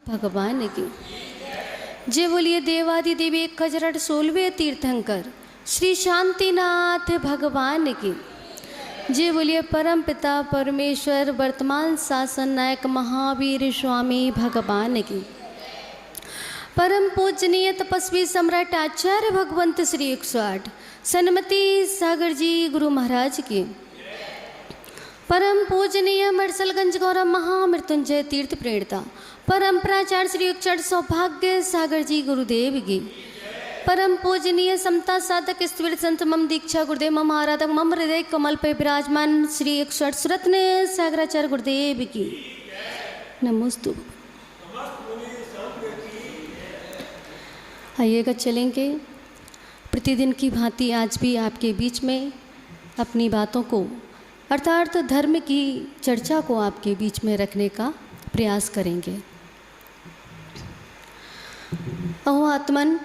भगवान की जय बोलिए। देवादि देवी 1016वें तीर्थंकर श्री शांतिनाथ भगवान की जय बोलिए। परम पिता परमेश्वर वर्तमान शासन नायक महावीर स्वामी भगवान की परम पूजनीय तपस्वी सम्राट आचार्य भगवंत श्री 108 सन्मति सागर जी गुरु महाराज की परम पूजनीय मरसलगंज गौरव महामृत्युंजय तीर्थ प्रेरणता परम प्राचार्य श्री 108 सौभाग्य सागर जी गुरुदेव की परम पूजनीय समता साधक स्थिर संत मम दीक्षा गुरुदेव मम आराधक मम हृदय कमल पे विराजमान श्री 108 सुरत्न सागराचार्य गुरुदेव की नमोस्तु। आइएगा चलेंगे प्रतिदिन की भांति आज भी आपके बीच में अपनी बातों को अर्थात धर्म की चर्चा को आपके बीच में रखने का प्रयास करेंगे। अहो आत्मन,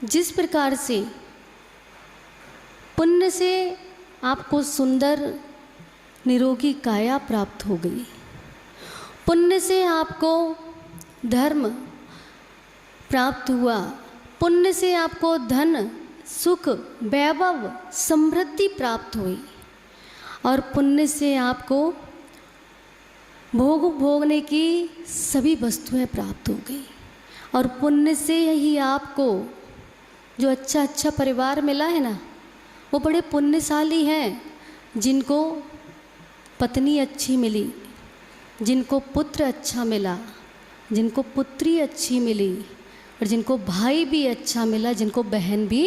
जिस प्रकार से पुण्य से आपको सुंदर निरोगी काया प्राप्त हो गई, पुण्य से आपको धर्म प्राप्त हुआ, पुण्य से आपको धन सुख वैभव समृद्धि प्राप्त हुई और पुण्य से आपको भोग भोगने की सभी वस्तुएं प्राप्त हो गई और पुण्य से ही आपको जो अच्छा अच्छा परिवार मिला है ना, वो बड़े पुण्यशाली हैं जिनको पत्नी अच्छी मिली, जिनको पुत्र अच्छा मिला, जिनको पुत्री अच्छी मिली और जिनको भाई भी अच्छा मिला, जिनको बहन भी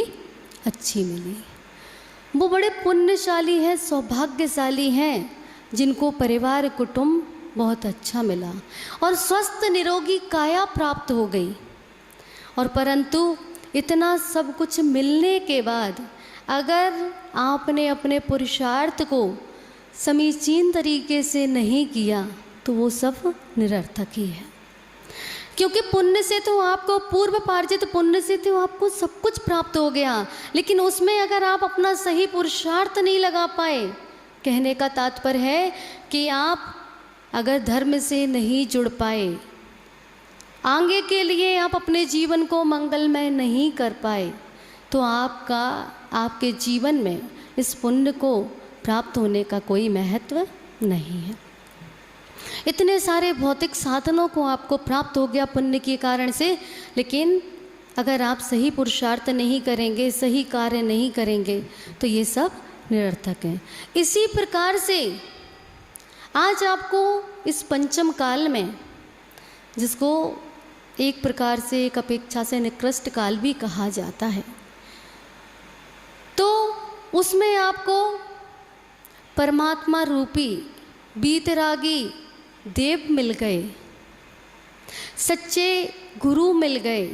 अच्छी मिली। वो बड़े पुण्यशाली हैं, सौभाग्यशाली हैं जिनको परिवार कुटुंब बहुत अच्छा मिला और स्वस्थ निरोगी काया प्राप्त हो गई। और परंतु इतना सब कुछ मिलने के बाद अगर आपने अपने पुरुषार्थ को समीचीन तरीके से नहीं किया तो वो सब निरर्थक ही है, क्योंकि पुण्य से तो आपको पूर्व पार्जित पुण्य से तो आपको सब कुछ प्राप्त हो गया, लेकिन उसमें अगर आप अपना सही पुरुषार्थ नहीं लगा पाए, कहने का तात्पर्य है कि आप अगर धर्म से नहीं जुड़ पाए, आगे के लिए आप अपने जीवन को मंगलमय नहीं कर पाए, तो आपके जीवन में इस पुण्य को प्राप्त होने का कोई महत्व नहीं है। इतने सारे भौतिक साधनों को आपको प्राप्त हो गया पुण्य के कारण से, लेकिन अगर आप सही पुरुषार्थ नहीं करेंगे, सही कार्य नहीं करेंगे तो ये सब निरर्थक है। इसी प्रकार से आज आपको इस पंचम काल में, जिसको एक प्रकार से एक अपेक्षा से निकृष्ट काल भी कहा जाता है, तो उसमें आपको परमात्मा रूपी बीतरागी देव मिल गए, सच्चे गुरु मिल गए,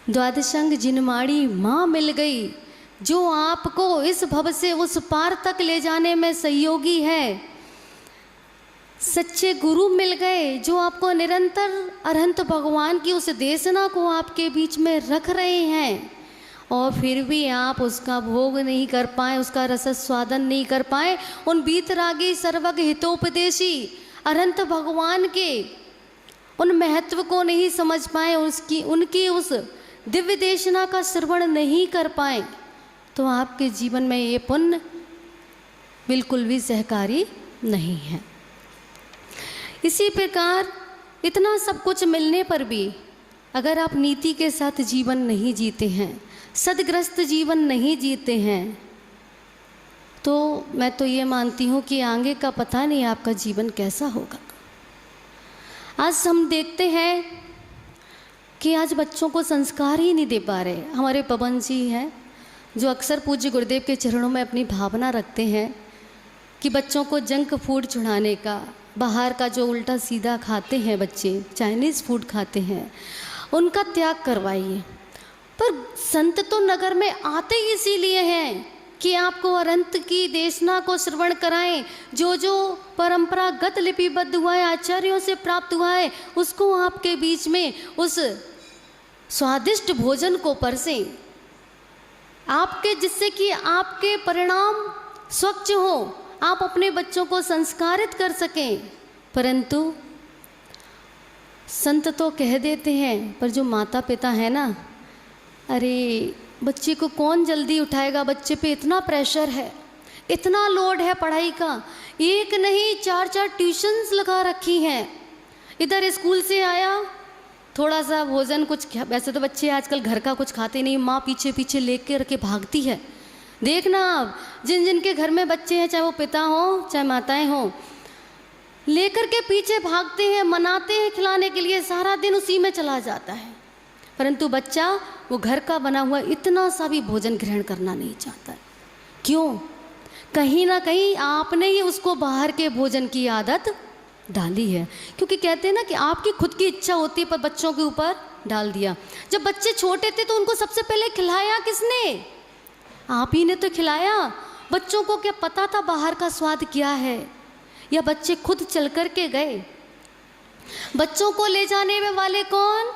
द्वादशंग जिनमाड़ी माँ मिल गई, जो आपको इस भव से उस पार तक ले जाने में सहयोगी है। सच्चे गुरु मिल गए जो आपको निरंतर अरहंत भगवान की उस देशना को आपके बीच में रख रहे हैं, और फिर भी आप उसका भोग नहीं कर पाए, उसका रस स्वादन नहीं कर पाए। उन बीतरागी सर्वज्ञ हितोपदेशी अरहंत भगवान के उन महत्व को नहीं समझ पाए, उनकी उस दिव्य देशना का श्रवण नहीं कर पाए, तो आपके जीवन में ये पुण्य बिल्कुल भी सहकारी नहीं है। इसी प्रकार इतना सब कुछ मिलने पर भी अगर आप नीति के साथ जीवन नहीं जीते हैं, सदग्रस्त जीवन नहीं जीते हैं, तो मैं तो ये मानती हूँ कि आगे का पता नहीं आपका जीवन कैसा होगा। आज हम देखते हैं कि आज बच्चों को संस्कार ही नहीं दे पा रहे। हमारे पवन जी हैं जो अक्सर पूज्य गुरुदेव के चरणों में अपनी भावना रखते हैं कि बच्चों को जंक फूड छुड़ाने का, बाहर का जो उल्टा सीधा खाते हैं बच्चे, चाइनीज़ फूड खाते हैं, उनका त्याग करवाइए। पर संत तो नगर में आते ही इसीलिए हैं कि आपको अरहंत की देशना को श्रवण कराएं, जो जो परंपरागत लिपिबद्ध हुआ है, आचार्यों से प्राप्त हुआ है, उसको आपके बीच में उस स्वादिष्ट भोजन को परसें आपके, जिससे कि आपके परिणाम स्वच्छ हो, आप अपने बच्चों को संस्कारित कर सकें। परंतु संत तो कह देते हैं, पर जो माता पिता है ना, अरे बच्चे को कौन जल्दी उठाएगा। बच्चे पे इतना प्रेशर है, इतना लोड है पढ़ाई का, एक नहीं 4-4 ट्यूशन्स लगा रखी हैं। इधर स्कूल से आया, थोड़ा सा भोजन कुछ, वैसे तो बच्चे आजकल घर का कुछ खाते नहीं, माँ पीछे पीछे लेकर के भागती है। देखना आप, जिन जिन के घर में बच्चे हैं, चाहे वो पिता हो चाहे माताएं हो, लेकर के पीछे भागते हैं, मनाते हैं खिलाने के लिए, सारा दिन उसी में चला जाता है। परंतु बच्चा वो घर का बना हुआ इतना सा भी भोजन ग्रहण करना नहीं चाहता। क्यों? कहीं ना कहीं आपने ही उसको बाहर के भोजन की आदत डाली है। क्योंकि कहते हैं ना कि आपकी खुद की इच्छा होती है पर बच्चों के ऊपर डाल दिया। जब बच्चे छोटे थे तो उनको सबसे पहले खिलाया किसने? आप ही ने तो खिलाया। बच्चों को क्या पता था बाहर का स्वाद क्या है? या बच्चे खुद चल कर के गए? बच्चों को ले जाने में वाले कौन?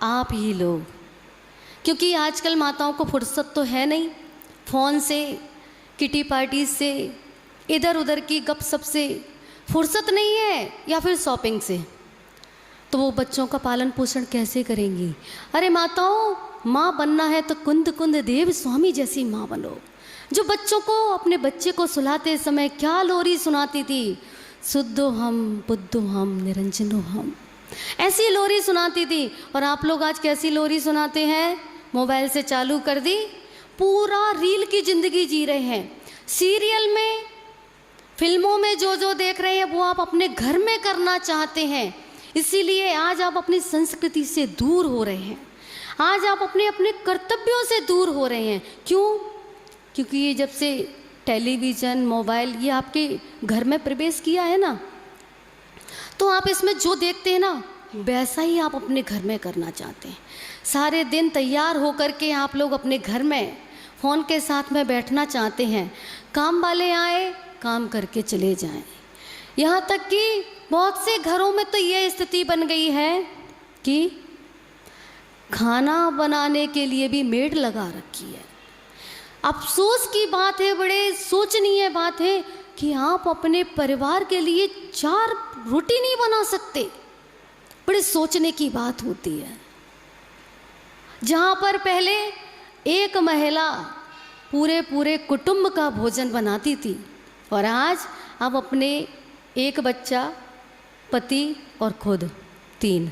आप ही लोग। क्योंकि आजकल माताओं को फुर्सत तो है नहीं, फ़ोन से, किटी पार्टी से, इधर उधर की गपशप से फुर्सत नहीं है, या फिर शॉपिंग से। तो वो बच्चों का पालन पोषण कैसे करेंगी? अरे माताओं, माँ बनना है तो कुंद कुंद देव स्वामी जैसी माँ बनो, जो बच्चों को, अपने बच्चे को सुलाते समय क्या लोरी सुनाती थी, शुद्धो हम बुद्धो हम निरंजनो हम, ऐसी लोरी सुनाती थी। और आप लोग आज कैसी लोरी सुनाते हैं? मोबाइल से चालू कर दी, पूरा रील की ज़िंदगी जी रहे हैं। सीरियल में, फिल्मों में जो जो देख रहे हैं वो आप अपने घर में करना चाहते हैं। इसीलिए आज आप अपनी संस्कृति से दूर हो रहे हैं, आज आप अपने अपने कर्तव्यों से दूर हो रहे हैं। क्यों? क्योंकि ये जब से टेलीविज़न, मोबाइल ये आपके घर में प्रवेश किया है ना, तो आप इसमें जो देखते हैं ना वैसा ही आप अपने घर में करना चाहते हैं। सारे दिन तैयार होकर के आप लोग अपने घर में फ़ोन के साथ में बैठना चाहते हैं। काम वाले आए, काम करके चले जाएं। यहाँ तक कि बहुत से घरों में तो ये स्थिति बन गई है कि खाना बनाने के लिए भी मेड लगा रखी है। अफसोस की बात है, बड़े सोचनीय बात है कि आप अपने परिवार के लिए 4 रोटी नहीं बना सकते। बड़े सोचने की बात होती है। जहाँ पर पहले एक महिला पूरे पूरे कुटुंब का भोजन बनाती थी, और आज आप अपने एक बच्चा, पति और खुद 3,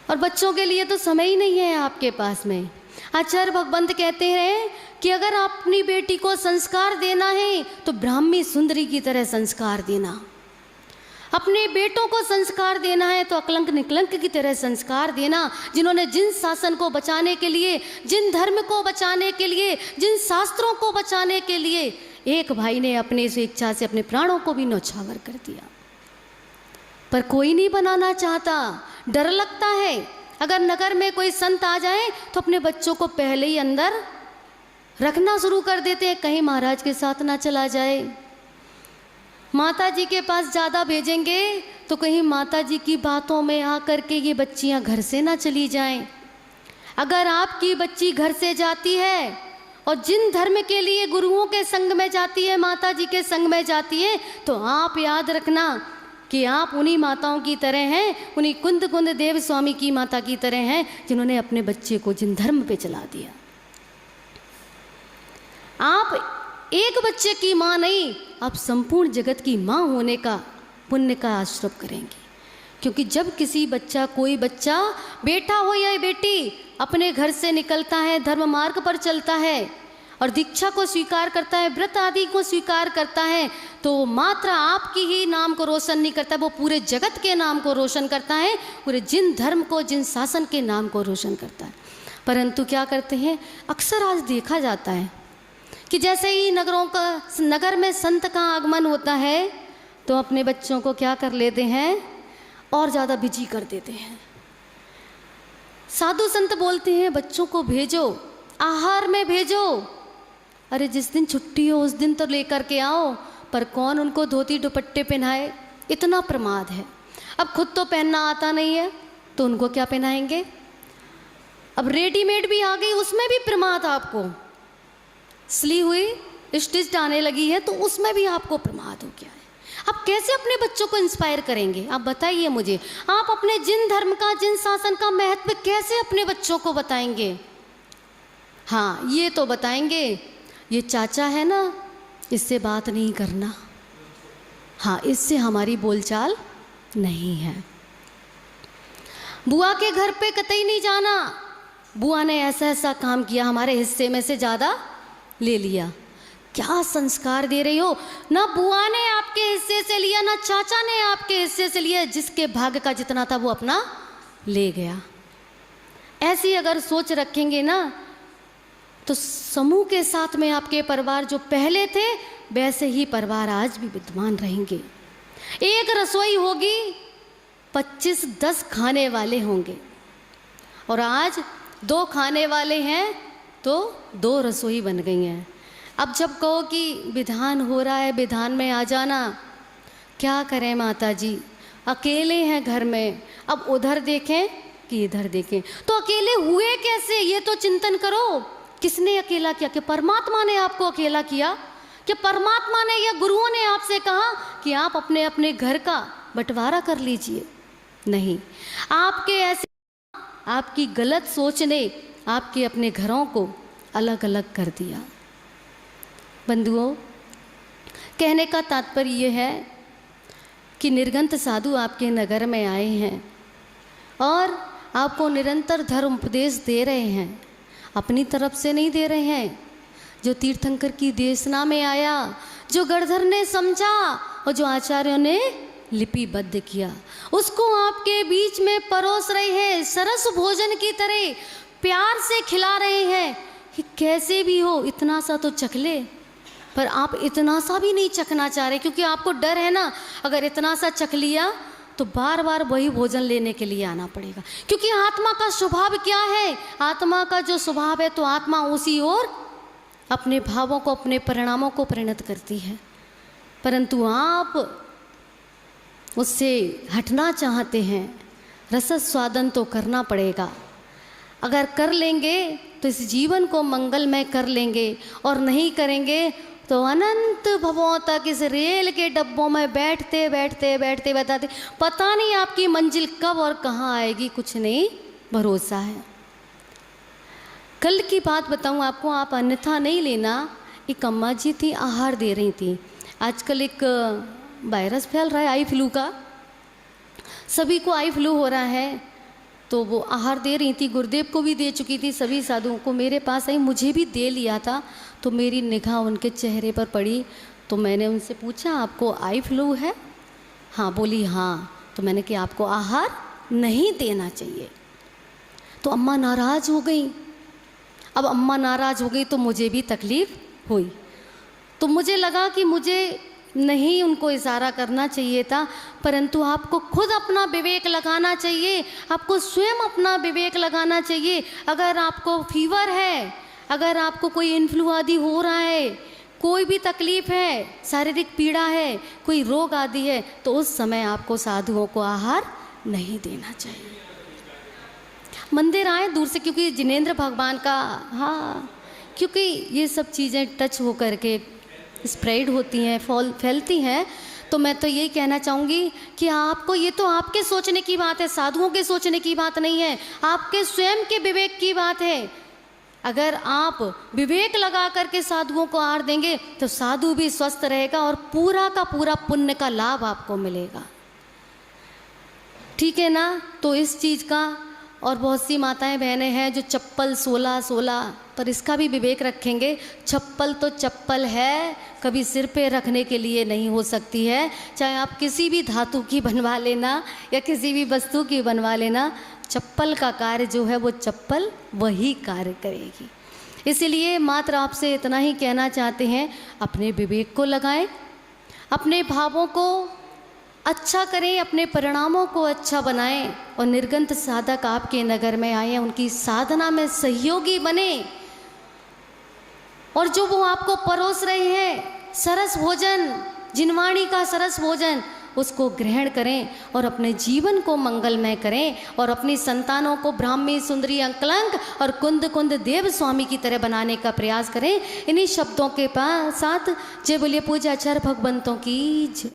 और बच्चों के लिए तो समय ही नहीं है आपके पास में। आचार्य भगवंत कहते हैं कि अगर अपनी बेटी को संस्कार देना है तो ब्राह्मी सुंदरी की तरह संस्कार देना, अपने बेटों को संस्कार देना है तो अकलंक निकलंक की तरह संस्कार देना। जिन्होंने जिन शासन को बचाने के लिए, जिन धर्म को बचाने के लिए, जिन शास्त्रों को बचाने के लिए एक भाई ने अपने स्वेच्छा से अपने प्राणों को भी न्यौछावर कर दिया, पर कोई नहीं बनाना चाहता। डर लगता है अगर नगर में कोई संत आ जाए तो अपने बच्चों को पहले ही अंदर रखना शुरू कर देते हैं, कहीं महाराज के साथ ना चला जाए। माता जी के पास ज़्यादा भेजेंगे तो कहीं माता जी की बातों में आकर के ये बच्चियां घर से ना चली जाएं। अगर आपकी बच्ची घर से जाती है और जिन धर्म के लिए गुरुओं के संग में जाती है, माता जी के संग में जाती है, तो आप याद रखना कि आप उन्हीं माताओं की तरह हैं, उन्हीं कुंद कुंद देव स्वामी की माता की तरह हैं, जिन्होंने अपने बच्चे को जिन धर्म पे चला दिया। आप एक बच्चे की माँ नहीं, आप संपूर्ण जगत की माँ होने का पुण्य का आश्रय करेंगे। क्योंकि जब किसी बच्चा, कोई बच्चा, बेटा हो या बेटी, अपने घर से निकलता है, धर्म मार्ग पर चलता है और दीक्षा को स्वीकार करता है, व्रत आदि को स्वीकार करता है, तो मात्र आपकी ही नाम को रोशन नहीं करता, वो पूरे जगत के नाम को रोशन करता है, पूरे जिन धर्म को, जिन शासन के नाम को रोशन करता है। परंतु क्या करते हैं, अक्सर आज देखा जाता है कि जैसे ही नगर में संत का आगमन होता है तो अपने बच्चों को क्या कर लेते हैं, और ज़्यादा बिजी कर देते हैं। साधु संत बोलते हैं बच्चों को भेजो, आहार में भेजो। अरे जिस दिन छुट्टी हो उस दिन तो लेकर के आओ, पर कौन उनको धोती दुपट्टे पहनाए, इतना प्रमाद है। अब खुद तो पहनना आता नहीं है तो उनको क्या पहनाएंगे। अब रेडीमेड भी आ गई, उसमें भी प्रमाद आपको, सिली हुई स्टिच आने लगी है तो उसमें भी आपको प्रमाद हो गया है। आप कैसे अपने बच्चों को इंस्पायर करेंगे? आप बताइए मुझे, आप अपने जिन धर्म का, जिन शासन का महत्व कैसे अपने बच्चों को बताएंगे? हाँ, ये तो बताएंगे, ये चाचा है ना, इससे बात नहीं करना, हाँ इससे हमारी बोलचाल नहीं है। बुआ के घर पे कतई नहीं जाना, बुआ ने ऐसा ऐसा काम किया, हमारे हिस्से में से ज़्यादा ले लिया। क्या संस्कार दे रही हो? ना बुआ ने आपके हिस्से से लिया, ना चाचा ने आपके हिस्से से लिया, जिसके भाग्य का जितना था वो अपना ले गया। ऐसी अगर सोच रखेंगे ना तो समूह के साथ में आपके परिवार जो पहले थे वैसे ही परिवार आज भी विद्यमान रहेंगे। एक रसोई होगी, 25-10 खाने वाले होंगे, और आज 2 खाने वाले हैं तो 2 रसोई बन गई हैं। अब जब कहो कि विधान हो रहा है, विधान में आ जाना, क्या करें माता जी, अकेले हैं घर में, अब उधर देखें कि इधर देखें, तो अकेले हुए कैसे ये तो चिंतन करो। किसने अकेला किया? कि परमात्मा ने आपको अकेला किया? कि परमात्मा ने या गुरुओं ने आपसे कहा कि आप अपने अपने घर का बंटवारा कर लीजिए? नहीं, आपके ऐसे आपकी गलत सोच ने आपके अपने घरों को अलग अलग कर दिया। बंधुओं, कहने का तात्पर्य ये है कि निर्गंत साधु आपके नगर में आए हैं और आपको निरंतर धर्म उपदेश दे रहे हैं, अपनी तरफ से नहीं दे रहे हैं। जो तीर्थंकर की देशना में आया, जो गणधर ने समझा और जो आचार्यों ने लिपिबद्ध किया, उसको आपके बीच में परोस रहे हैं, सरस भोजन की तरह प्यार से खिला रहे हैं कि कैसे भी हो इतना सा तो चख ले। पर आप इतना सा भी नहीं चखना चाह रहे, क्योंकि आपको डर है ना, अगर इतना सा चख लिया तो बार बार वही भोजन लेने के लिए आना पड़ेगा। क्योंकि आत्मा का स्वभाव क्या है? आत्मा का जो स्वभाव है तो आत्मा उसी ओर अपने भावों को, अपने परिणामों को परिणत करती है। परंतु आप उससे हटना चाहते हैं, रस स्वादन तो करना पड़ेगा। अगर कर लेंगे तो इस जीवन को मंगलमय कर लेंगे, और नहीं करेंगे तो अनंत भवों तक इस रेल के डब्बों में बैठते बैठते बैठते बैठाते पता नहीं आपकी मंजिल कब और कहाँ आएगी, कुछ नहीं भरोसा है। कल की बात बताऊँ आपको, आप अन्यथा नहीं लेना। एक अम्मा जी थी, आहार दे रही थी। आजकल एक वायरस फैल रहा है आई फ्लू का, सभी को आई फ्लू हो रहा है, तो वो आहार दे रही थी। गुरुदेव को भी दे चुकी थी, सभी साधुओं को। मेरे पास आई, मुझे भी दे लिया था। तो मेरी निगाह उनके चेहरे पर पड़ी, तो मैंने उनसे पूछा आपको आई फ्लू है? हाँ बोली हाँ। तो मैंने कि आपको आहार नहीं देना चाहिए। तो अम्मा नाराज़ हो गई। अब अम्मा नाराज़ हो गई तो मुझे भी तकलीफ़ हुई। तो मुझे लगा कि मुझे नहीं उनको इशारा करना चाहिए था, परंतु आपको खुद अपना विवेक लगाना चाहिए, आपको स्वयं अपना विवेक लगाना चाहिए। अगर आपको फीवर है, अगर आपको कोई इन्फ्लू आदि हो रहा है, कोई भी तकलीफ़ है, शारीरिक पीड़ा है, कोई रोग आदि है, तो उस समय आपको साधुओं को आहार नहीं देना चाहिए। मंदिर आए दूर से, क्योंकि जिनेंद्र भगवान का, हाँ, क्योंकि ये सब चीज़ें टच हो करके स्प्रेड होती हैं, फैलती हैं। तो मैं तो यही कहना चाहूँगी कि आपको, ये तो आपके सोचने की बात है, साधुओं के सोचने की बात नहीं है, आपके स्वयं के विवेक की बात है। अगर आप विवेक लगा करके साधुओं को आहार देंगे तो साधु भी स्वस्थ रहेगा और पूरा का पूरा पुण्य का लाभ आपको मिलेगा। ठीक है ना? तो इस चीज़ का, और बहुत सी माताएं बहनें हैं जो चप्पल 16 पर इसका भी विवेक रखेंगे। चप्पल तो चप्पल है, कभी सिर पे रखने के लिए नहीं हो सकती है। चाहे आप किसी भी धातु की बनवा लेना या किसी भी वस्तु की बनवा लेना, चप्पल का कार्य जो है वो चप्पल वही कार्य करेगी। इसलिए मात्र आपसे इतना ही कहना चाहते हैं, अपने विवेक को लगाएं, अपने भावों को अच्छा करें, अपने परिणामों को अच्छा बनाएं, और निर्गंत साधक आपके नगर में आए, उनकी साधना में सहयोगी बने, और जो वो आपको परोस रहे हैं सरस भोजन, जिनवाणी का सरस भोजन, उसको ग्रहण करें और अपने जीवन को मंगलमय करें, और अपनी संतानों को ब्राह्मी सुंदरी अंकलंक और कुंद कुंद देव स्वामी की तरह बनाने का प्रयास करें। इन्हीं शब्दों के साथ जय बोलिए पूज्य आचार्य भगवंतों की।